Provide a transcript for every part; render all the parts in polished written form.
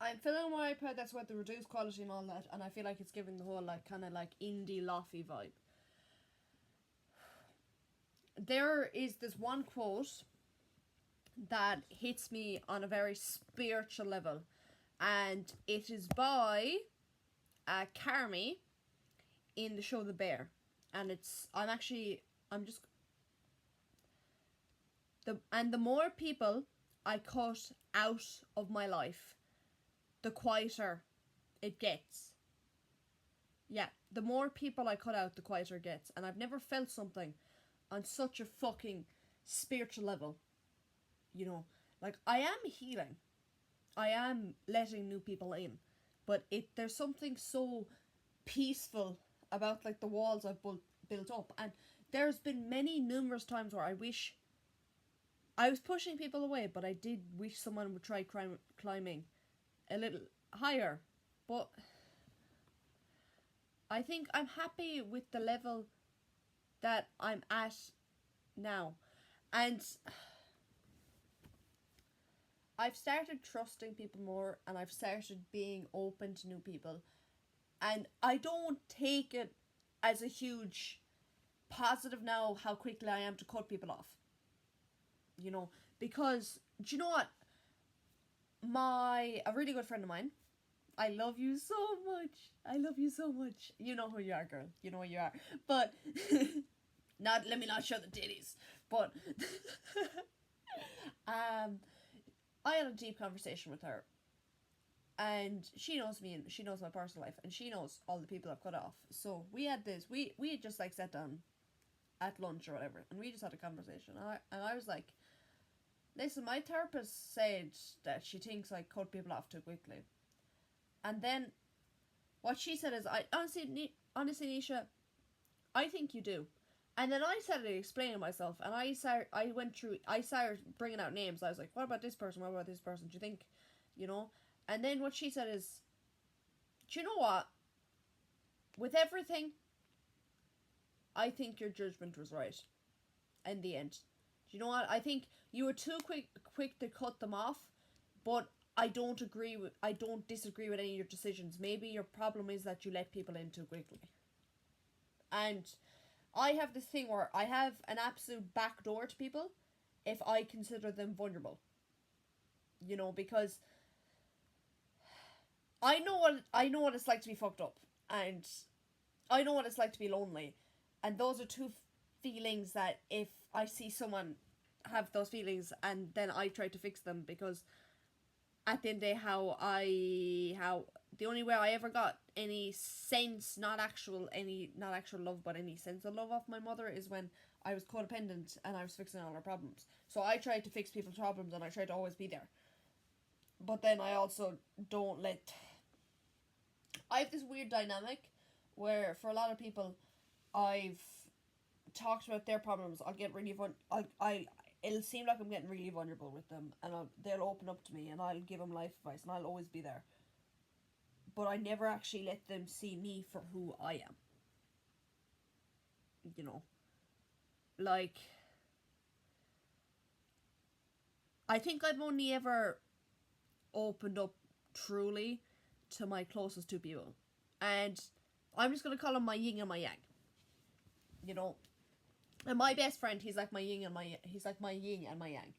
I'm filling my iPad. That's what the reduced quality and all that, and I feel like it's giving the whole like kind of like indie lofi vibe. There is this one quote that hits me on a very spiritual level, and it is by Carmi in the show The Bear, and I'm just the more people I cut out of my life, the quieter it gets. Yeah, the more people I cut out, the quieter it gets, and I've never felt something on such a fucking spiritual level. You know, like I am healing, I am letting new people in, but there's something so peaceful about like the walls I've built up, and there's been numerous times where I wish I was pushing people away, but I did wish someone would try climbing a little higher. But I think I'm happy with the level that I'm at now, and I've started trusting people more, and I've started being open to new people, and I don't take it as a huge positive now how quickly I am to cut people off. You know, because do you know what? A really good friend of mine, I love you so much. I love you so much. You know who you are, girl. You know who you are. But let me not show the titties. But I had a deep conversation with her, and she knows me and she knows my personal life, and she knows all the people I've cut off. So we had just like sat down at lunch or whatever, and we just had a conversation. And I was like, listen, my therapist said that she thinks I cut people off too quickly. And then what she said is, I honestly, Nisha, I think you do. And then I started explaining myself, and I started bringing out names. I was like, what about this person? What about this person? Do you think, you know? And then what she said is, do you know what? With everything, I think your judgment was right in the end. Do you know what? I think you were too quick to cut them off, but I don't disagree with any of your decisions. Maybe your problem is that you let people in too quickly. And I have this thing where I have an absolute back door to people if I consider them vulnerable. You know, because I know what it's like to be fucked up, and I know what it's like to be lonely, and those are two feelings that if I see someone have those feelings and then I try to fix them, because at the end of the day, how the only way I ever got any sense, not actual love, but any sense of love off my mother is when I was codependent and I was fixing all her problems. So I tried to fix people's problems, and I tried to always be there. But then I also I have this weird dynamic where for a lot of people, I've talked about their problems. I'll get really it'll seem like I'm getting really vulnerable with them, and they'll open up to me, and I'll give them life advice, and I'll always be there. But I never actually let them see me for who I am. You know, like, I think I've only ever opened up truly to my closest two people, and I'm just gonna call them my yin and my yang. You know, and my best friend, he's like my yin and my yang,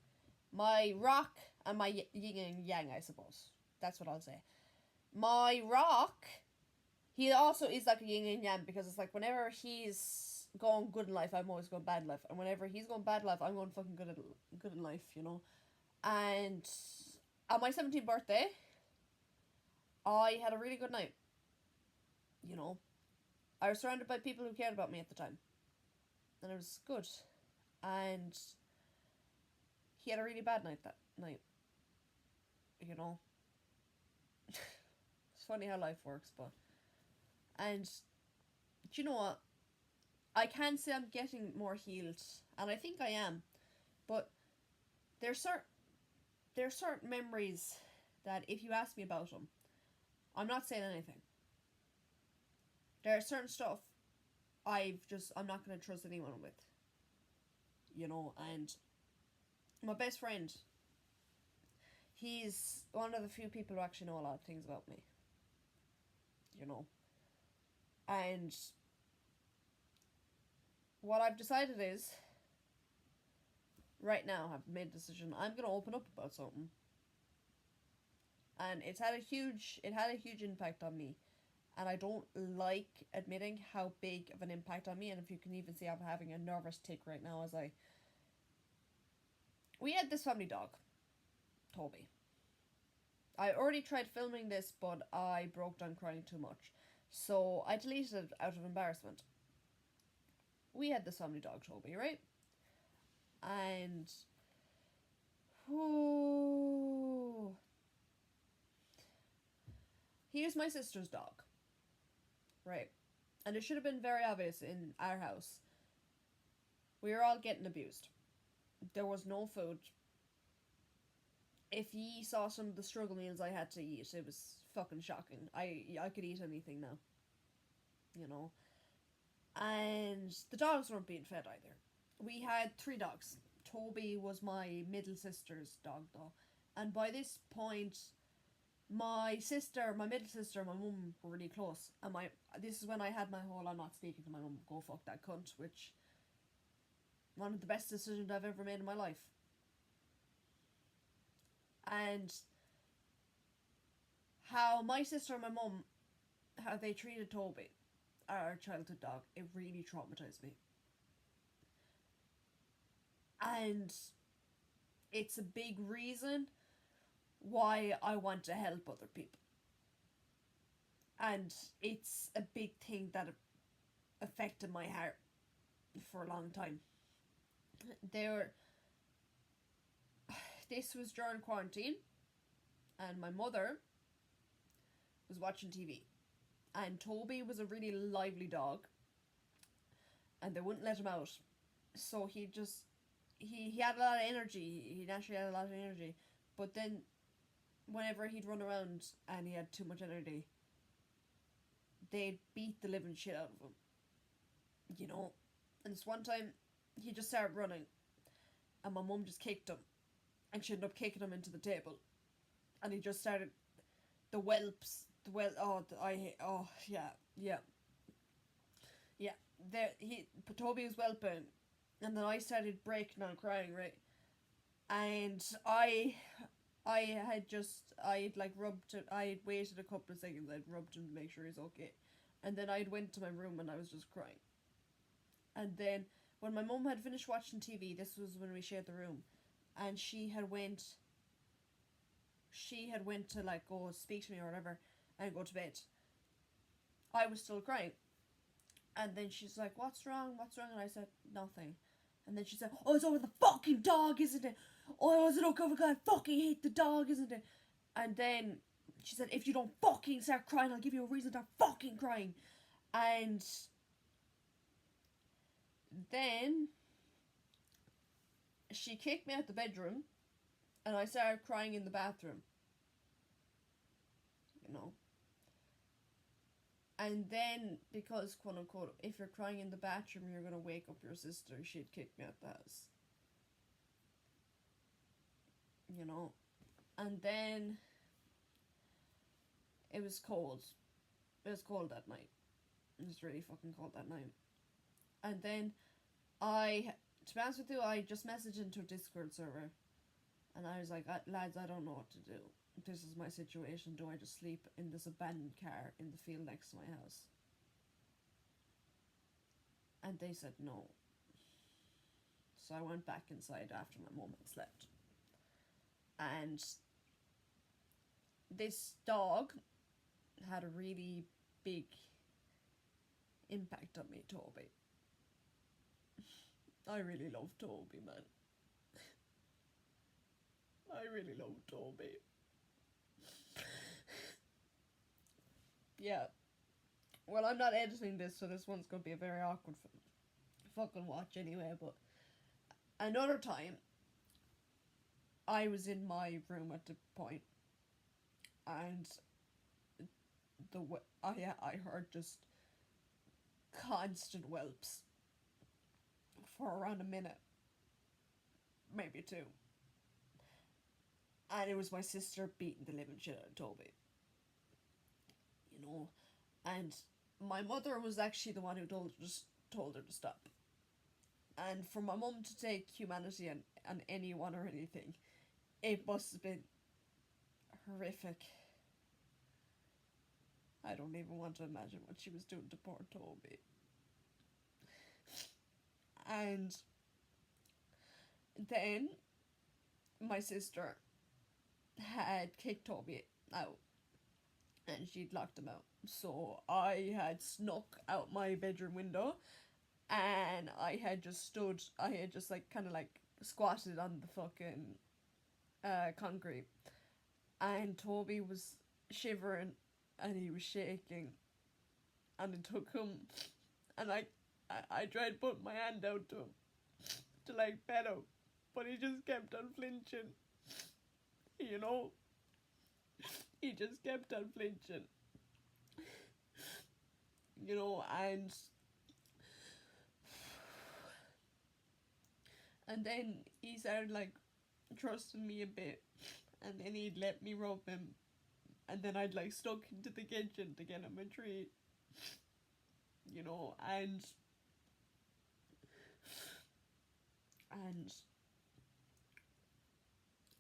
my rock and my yin and yang, I suppose. That's what I'll say. My rock, he also is like a yin and yang, because it's like whenever he's going good in life, I'm always going bad in life, and whenever he's going bad in life, I'm going fucking good in life, you know. And at my 17th birthday, I had a really good night. You know, I was surrounded by people who cared about me at the time, and it was good. And he had a really bad night that night. You know, it's funny how life works, but. And do you know what? I can't say I'm getting more healed, and I think I am, but there's certain memories that if you ask me about them, I'm not saying anything. There's certain stuff I'm not going to trust anyone with. You know, and my best friend, He's one of the few people who actually know a lot of things about me, you know. And what I've decided is, right now, I've made a decision. I'm gonna open up about something, and it had a huge impact on me, and I don't like admitting how big of an impact on me. And if you can even see, I'm having a nervous tick right now as we had this family dog, Toby. I already tried filming this, but I broke down crying too much, so I deleted it out of embarrassment. We had this family dog, Toby, right? And whoo, he was my sister's dog, right? And it should have been very obvious in our house. We were all getting abused. There was no food. If ye saw some of the struggle meals I had to eat, it was fucking shocking. I could eat anything now, you know. And the dogs weren't being fed either. We had 3 dogs. Toby was my middle sister's dog, though. And by this point, my middle sister, and my mum were really close. And this is when I had my whole "I'm not speaking to my mum, go fuck that cunt," which one of the best decisions I've ever made in my life. And how my sister and my mum, how they treated Toby, our childhood dog, it really traumatized me. And it's a big reason why I want to help other people. And it's a big thing that affected my heart for a long time. This was during quarantine, and my mother was watching TV. And Toby was a really lively dog, and they wouldn't let him out. So he had a lot of energy. He naturally had a lot of energy. But then, whenever he'd run around and he had too much energy, they'd beat the living shit out of him. You know? And this one time, he just started running, and my mum just kicked him. And she ended up kicking him into the table. And he just started, the whelps, Toby was whelping, and then I started breaking down crying, right? And I had waited a couple of seconds, I'd rubbed him to make sure he's okay. And then I'd went to my room and I was just crying. And then, when my mum had finished watching TV, this was when we shared the room, and she had went to like go speak to me or whatever and go to bed, I was still crying. And then she's like, what's wrong? And I said, nothing. And then she said, oh, it's over the fucking dog, isn't it? Oh, is it okay? I fucking hate the dog, isn't it? And then she said, if you don't fucking start crying, I'll give you a reason to fucking crying. And then she kicked me out the bedroom, and I started crying in the bathroom. You know. And then, because, quote unquote, if you're crying in the bathroom, you're gonna wake up your sister, she'd kick me out the house. You know. And then, it was cold. It was cold that night. It was really fucking cold that night. And then, to be honest with you, I just messaged into a Discord server. And I was like, lads, I don't know what to do. This is my situation. Do I just sleep in this abandoned car in the field next to my house? And they said no. So I went back inside after my mum had slept. And this dog had a really big impact on me, Toby. I really love Toby, man. I really love Toby. Yeah. Well, I'm not editing this, so this one's going to be a very awkward fucking watch anyway, but another time, I was in my room at the point, and I heard just constant whelps for around a minute, maybe 2. and it was my sister beating the living shit out of Toby, you know, and my mother was actually the one who told her to stop. And for my mum to take humanity and anyone or anything, it must have been horrific. I don't even want to imagine what she was doing to poor Toby. And then my sister had kicked Toby out and she'd locked him out. So I had snuck out my bedroom window and I had just like kind of like squatted on the fucking concrete. And Toby was shivering and he was shaking. And it took him, and I tried putting my hand out to him to like pet him, but he just kept on flinching. You know, he just kept on flinching. You know, and then he started like trusting me a bit, and then he'd let me rub him, and then I'd like stuck into the kitchen to get him a treat. You know, and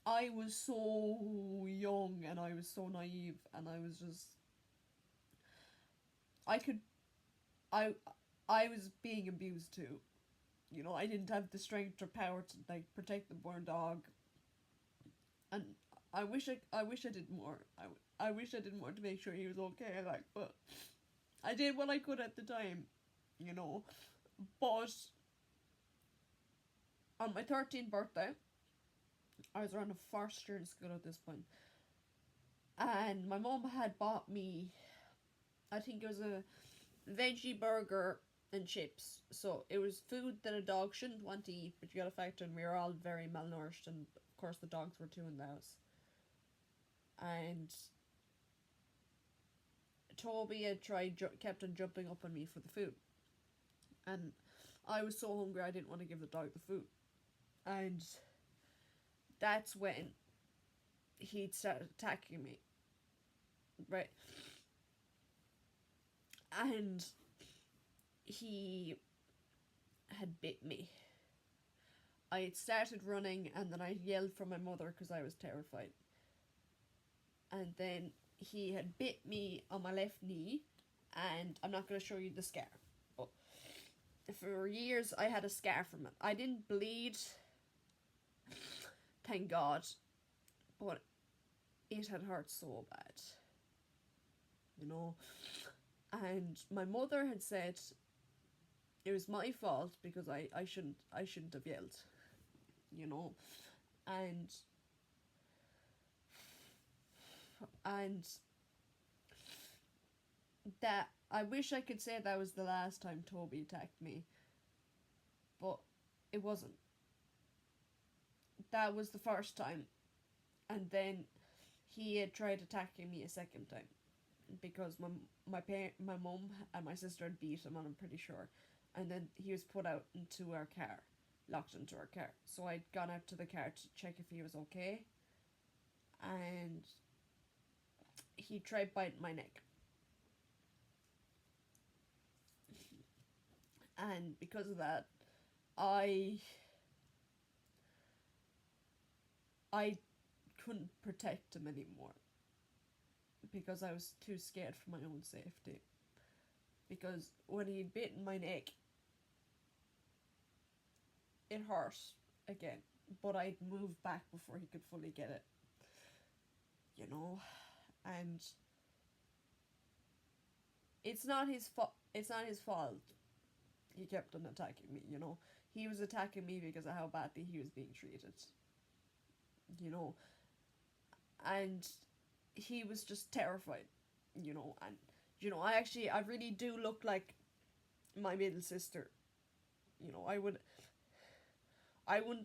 I was so young and I was so naive and I was just I could I was being abused too. You know, I didn't have the strength or power to like protect the poor dog, and I wish I did more. I wish I did more to make sure he was okay. Like, but I did what I could at the time, you know. But on my 13th birthday, I was around a first year in school at this point, and my mom had bought me, I think it was a veggie burger and chips. So it was food that a dog shouldn't want to eat, but you gotta factor in we were all very malnourished, and of course the dogs were too in the house. And Toby had kept on jumping up on me for the food, and I was so hungry I didn't want to give the dog the food, and that's when he'd started attacking me, right? And he had bit me. I had started running and then I yelled for my mother because I was terrified. And then he had bit me on my left knee, and I'm not going to show you the scar, but for years I had a scar from it. I didn't bleed, thank God, but it had hurt so bad, you know. And my mother had said it was my fault because I shouldn't have yelled, you know. And that I wish I could say that was the last time Toby attacked me, but it wasn't. That was the first time, and then he had tried attacking me a second time because my mum and my sister had beat him, and I'm pretty sure, and then he was put out into our car, locked into our car. So I'd gone out to the car to check if he was okay, and he tried biting my neck. And because of that, I couldn't protect him anymore because I was too scared for my own safety. Because when he'd bitten my neck, it hurt again, but I'd moved back before he could fully get it, you know. And it's not his fault. It's not his fault. He kept on attacking me, you know. He was attacking me because of how badly he was being treated, you know. And he was just terrified, you know. And you know, I really do look like my middle sister, you know. I wouldn't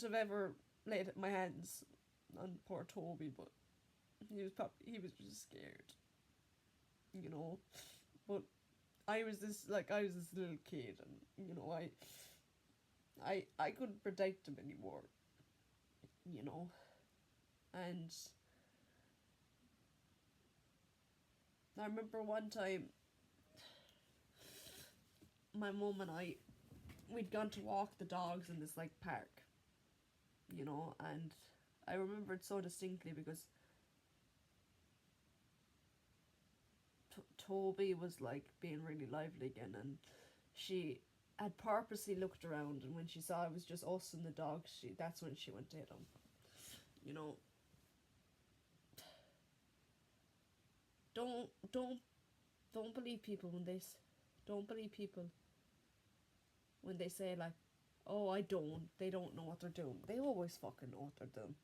have ever laid my hands on poor Toby, but he was just scared, you know. But I was this little kid, and you know, I couldn't protect him anymore, you know. And I remember one time my mum and I, we'd gone to walk the dogs in this like park, you know, and I remember it so distinctly because Toby was like being really lively again, and she had purposely looked around, and when she saw it was just us and the dog, that's when she went to hit him. You know, don't don't don't believe people when don't believe people when they say like, oh, they don't know what they're doing. They always fucking know what they're doing.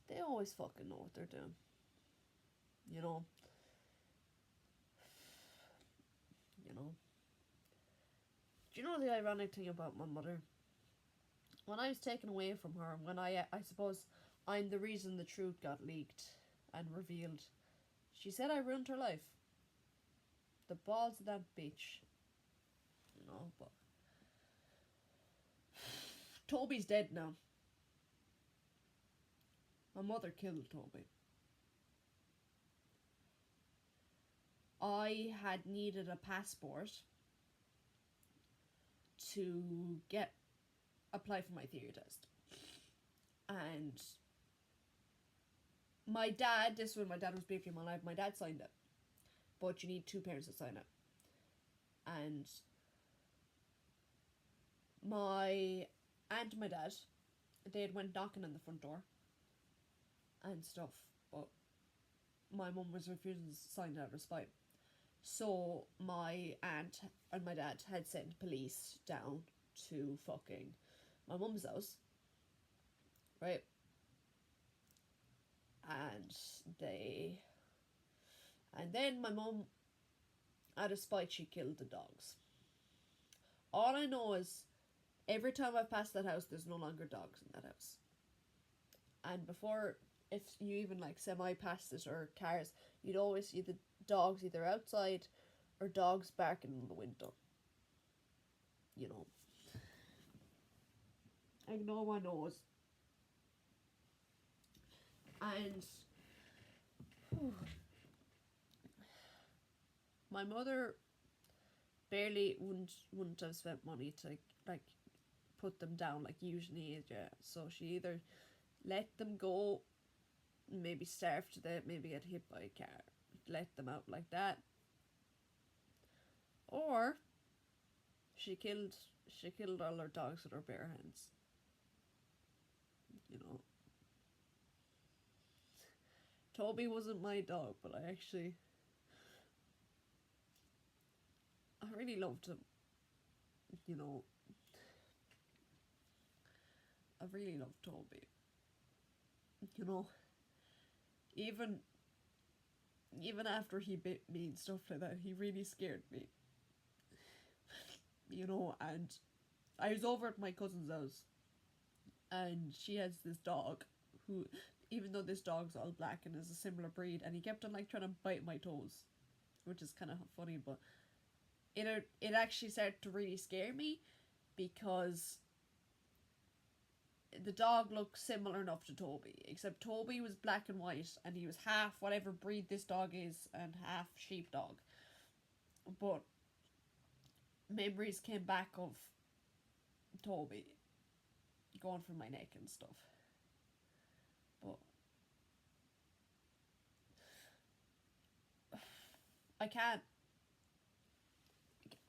They always fucking know what they're doing. You know. You know. Do you know the ironic thing about my mother? When I was taken away from her, when I suppose I'm the reason the truth got leaked and revealed, she said I ruined her life. The balls of that bitch. You know, but Toby's dead now. My mother killed Toby. I had needed a passport to apply for my theory test. And my dad, this was when my dad was briefly in my life, my dad signed it. But you need two parents to sign it. And my aunt and my dad, they had went knocking on the front door and stuff, but my mum was refusing to sign it out of spite. So my aunt and my dad had sent police down to fucking my mum's house, right? And then my mum, out of spite, she killed the dogs. All I know is every time I pass that house, there's no longer dogs in that house. And before, if you even like semi-passed it or cars, you'd always see the dogs either outside or dogs barking in the window. You know. Like no one knows. And my mother barely wouldn't have spent money to like put them down like usually, yeah. So she either let them go, maybe starve to death, maybe get hit by a car, let them out like that, or she killed all her dogs with her bare hands. You know, Toby wasn't my dog, but I really loved him. You know, I really loved Toby. You know, even after he bit me and stuff like that, he really scared me. You know, and I was over at my cousin's house, and she has this dog who, even though this dog's all black and is a similar breed, and he kept on like trying to bite my toes, which is kind of funny, but it actually started to really scare me because the dog looked similar enough to Toby, except Toby was black and white and he was half whatever breed this dog is and half sheepdog. But memories came back of Toby going through my neck and stuff. But I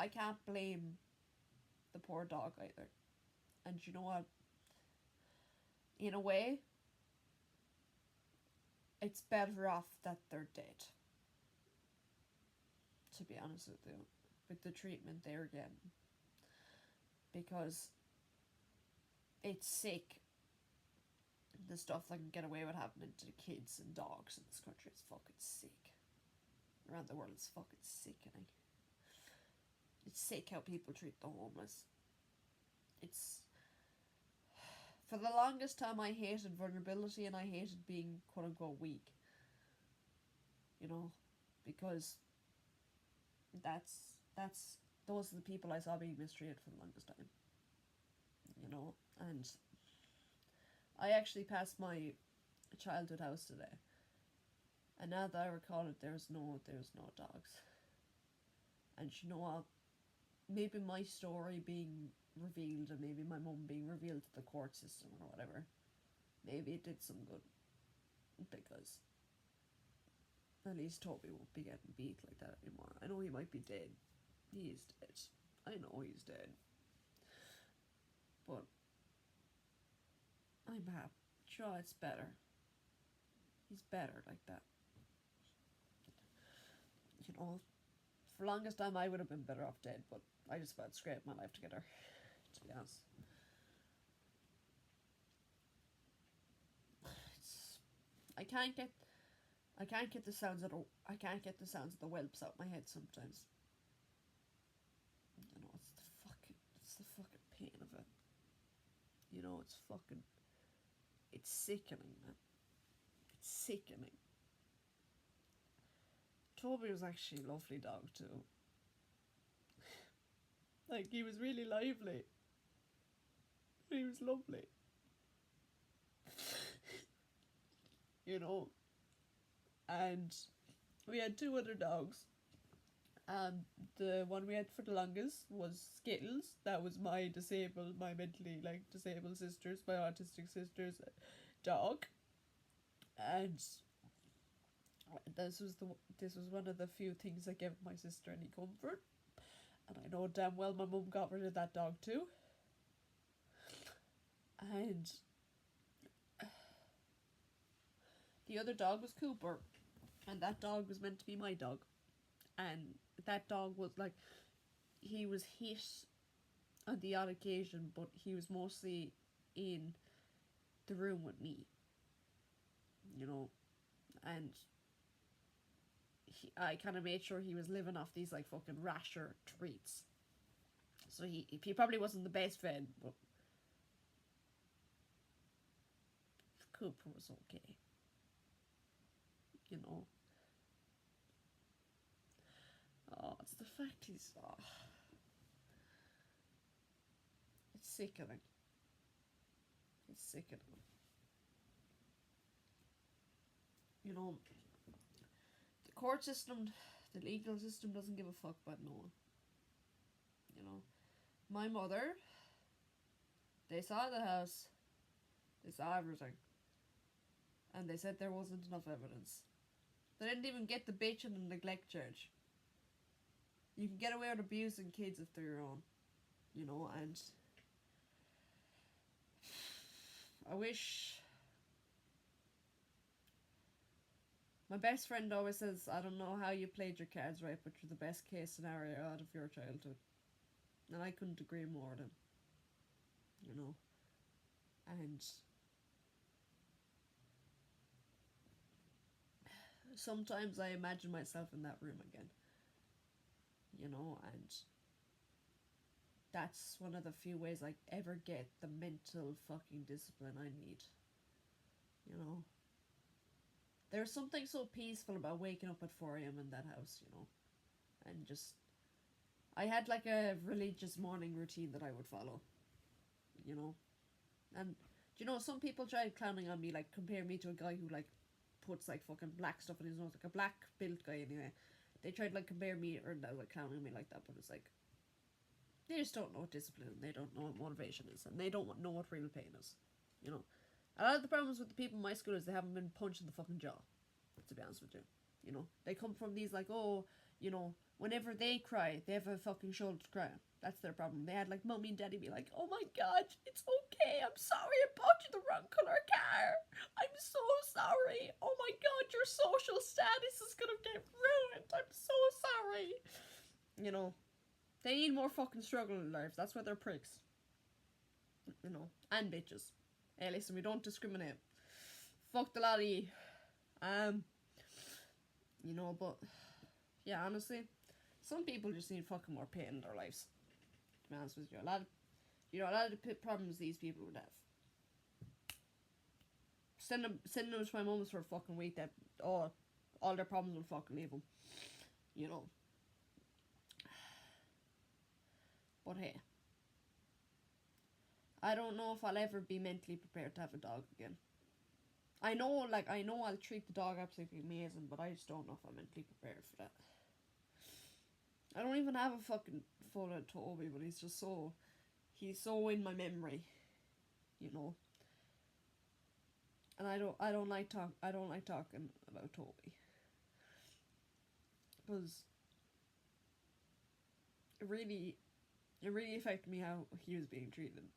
can't blame the poor dog either. And you know what? In a way, it's better off that they're dead. To be honest with you, with the treatment they're getting. Because it's sick. The stuff that can get away with happening to kids and dogs in this country is fucking sick. Around the world, it's fucking sickening. It's sick how people treat the homeless. It's... For the longest time, I hated vulnerability and I hated being quote-unquote weak. You know, because those are the people I saw being mistreated for the longest time. You know, and I actually passed my childhood house today, and now that I recall it, there's no dogs. And you know what? Maybe my story being revealed, and maybe my mum being revealed to the court system or whatever, maybe it did some good, because at least Toby won't be getting beat like that anymore. I know he might be dead. He is dead. I know he's dead. But I'm happy. Sure, it's better. He's better like that. You know, for the longest time I would have been better off dead, but I just about scraped my life together, to be honest. I can't get the sounds of the whelps out my head sometimes. You know, it's the fucking pain of it. You know, it's sickening, man. It's sickening. Toby was actually a lovely dog too. Like, he was really lively. He was lovely. You know. And we had 2 other dogs. The one we had for the longest was Skittles. That was my mentally disabled sister's, my autistic sister's dog. And this was one of the few things that gave my sister any comfort. And I know damn well my mum got rid of that dog too. And the other dog was Cooper. And that dog was meant to be my dog. And that dog was like, he was hit on the odd occasion, but he was mostly in the room with me. You know, and I kind of made sure he was living off these like fucking rasher treats. So he probably wasn't the best fed, but Cooper was okay. You know. Oh, it's the fact he's... Oh. It's sickening. It's sickening. You know, the court system, the legal system doesn't give a fuck about no one. You know, my mother, they saw the house, they saw everything, and they said there wasn't enough evidence. They didn't even get the bitching and neglect charge. You can get away with abusing kids if they're your own, you know, and I wish... My best friend always says, I don't know how you played your cards right, but you're the best case scenario out of your childhood. And I couldn't agree more with him. You know. And sometimes I imagine myself in that room again. You know, and that's one of the few ways I ever get the mental fucking discipline I need. You know. There's something so peaceful about waking up at 4 a.m. in that house, you know. And just... I had like a religious morning routine that I would follow. You know. And, you know, some people tried clowning on me, like, compare me to a guy who, like, puts, like, fucking black stuff in his nose. Like, a black built guy, anyway. They tried, like, compare me, or, like, clowning me like that, but it's like... They just don't know what discipline, they don't know what motivation is, and they don't know what real pain is. You know. A lot of the problems with the people in my school is they haven't been punched in the fucking jaw, to be honest with you. You know, they come from these like, oh, you know, whenever they cry, they have a fucking shoulder to cry on. That's their problem. They had like mommy and daddy be like, oh my god, it's okay, I'm sorry, I bought you the wrong colour car. I'm so sorry. Oh my god, your social status is gonna get ruined. I'm so sorry. You know, they need more fucking struggle in life. That's why they're pricks. You know, and bitches. Hey, listen, we don't discriminate. Fuck the lot of you. You know, but yeah, honestly, some people just need fucking more pain in their lives. To be honest with you, a lot of the problems these people would have. Send them to my mum's for a fucking week. That all their problems will fucking leave them. You know. But hey, I don't know if I'll ever be mentally prepared to have a dog again. I know I'll treat the dog absolutely amazing, but I just don't know if I'm mentally prepared for that. I don't even have a fucking photo of Toby, but he's so in my memory, you know. And I don't like talking about Toby, because it really affected me how he was being treated,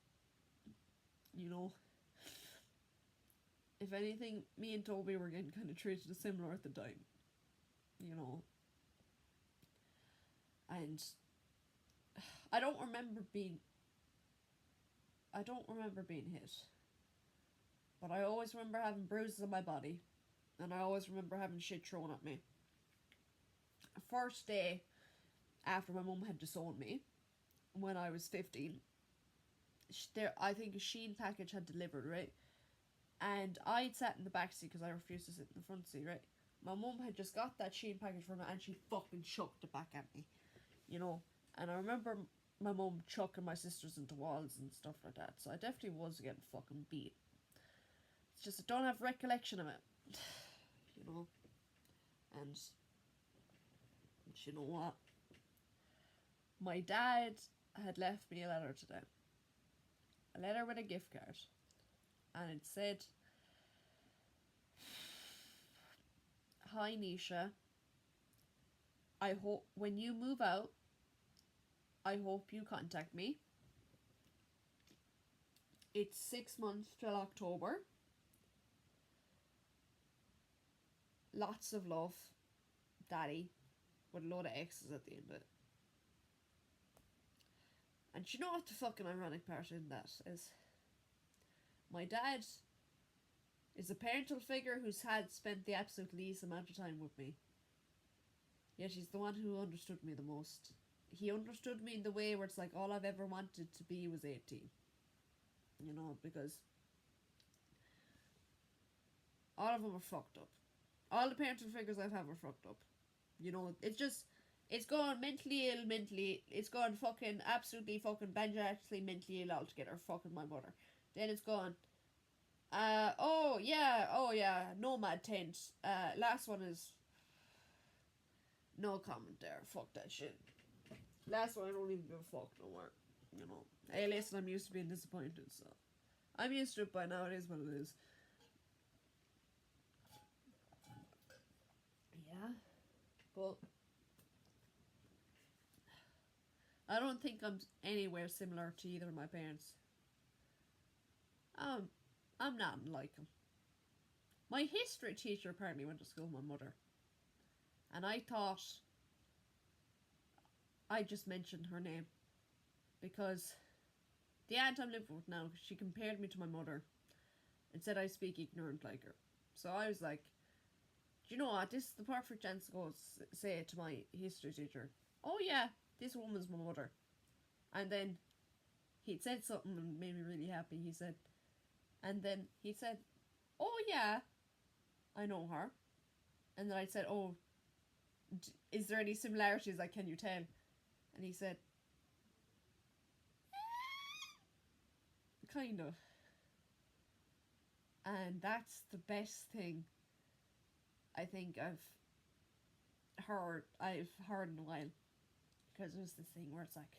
you know. If anything, me and Toby were getting kind of treated similar at the time, you know. And I don't remember being hit, but I always remember having bruises on my body, and I always remember having shit thrown at me. First day after my mum had disowned me, when I was 15, I think a Shein package had delivered, right? And I'd sat in the back seat because I refused to sit in the front seat, right? My mum had just got that Shein package from me, and she fucking chucked it back at me, you know. And I remember my mum chucking my sisters into walls and stuff like that. So I definitely was getting fucking beat. It's just I don't have recollection of it, you know. And you know what? My dad had left me a letter today. A letter with a gift card. And it said, "Hi Nisha, I hope when you move out, I hope you contact me. It's 6 months till October. Lots of love, Daddy," with a load of X's at the end of it. And you know what the fucking ironic part in that is? My dad is a parental figure who's spent the absolute least amount of time with me. Yet he's the one who understood me the most. He understood me in the way where it's like all I've ever wanted to be was 18. You know, because all of them are fucked up. All the parental figures I've had were fucked up. You know, it's gone mentally ill, it's gone fucking absolutely fucking banjactually mentally ill altogether, fucking my mother. Then it's gone, oh yeah, nomad tent. Last one is, no comment there, fuck that shit. Last one I don't even give a fuck no more, you know. Hey listen, I'm used to being disappointed, so I'm used to it by now, it is what it is. Yeah, but I don't think I'm anywhere similar to either of my parents. I'm not like them. My history teacher apparently went to school with my mother, and I thought I just mentioned her name because the aunt I'm living with now, she compared me to my mother and said I speak ignorant like her. So I was like, do you know what? This is the perfect chance to go say it to my history teacher. Oh yeah, this woman's my mother. And then he'd said something and made me really happy. He said, oh yeah, I know her. And then I said, oh, is there any similarities? Like, can you tell? And he said, kind of. And that's the best thing I think I've heard in a while. Because there's this thing where it's like,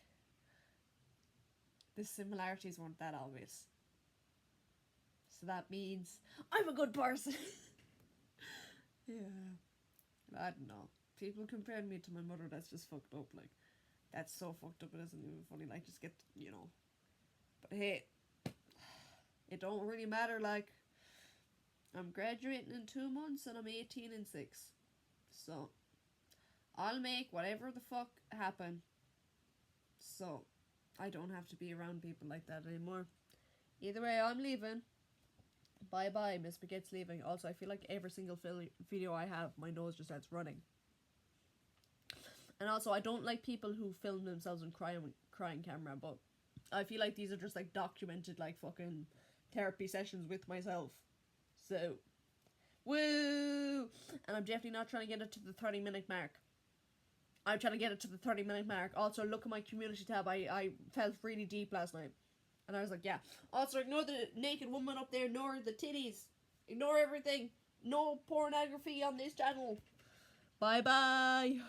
the similarities weren't that obvious. So that means I'm a good person. Yeah. I don't know. People comparing me to my mother, that's just fucked up. Like, that's so fucked up, it isn't even funny. Like, just get, you know. But hey, it don't really matter. Like, I'm graduating in 2 months and I'm 18 in 6. So, I'll make whatever the fuck happen. So, I don't have to be around people like that anymore. Either way, I'm leaving. Bye bye, Miss Baguette's leaving. Also, I feel like every single video I have, my nose just starts running. And also, I don't like people who film themselves in crying camera, but I feel like these are just like documented like fucking therapy sessions with myself. So, woo! And I'm definitely not trying to get it to the 30-minute mark. I'm trying to get it to the 30-minute mark. Also, look at my community tab. I felt really deep last night. And I was like, yeah. Also, ignore the naked woman up there, ignore the titties, ignore everything. No pornography on this channel. Bye bye.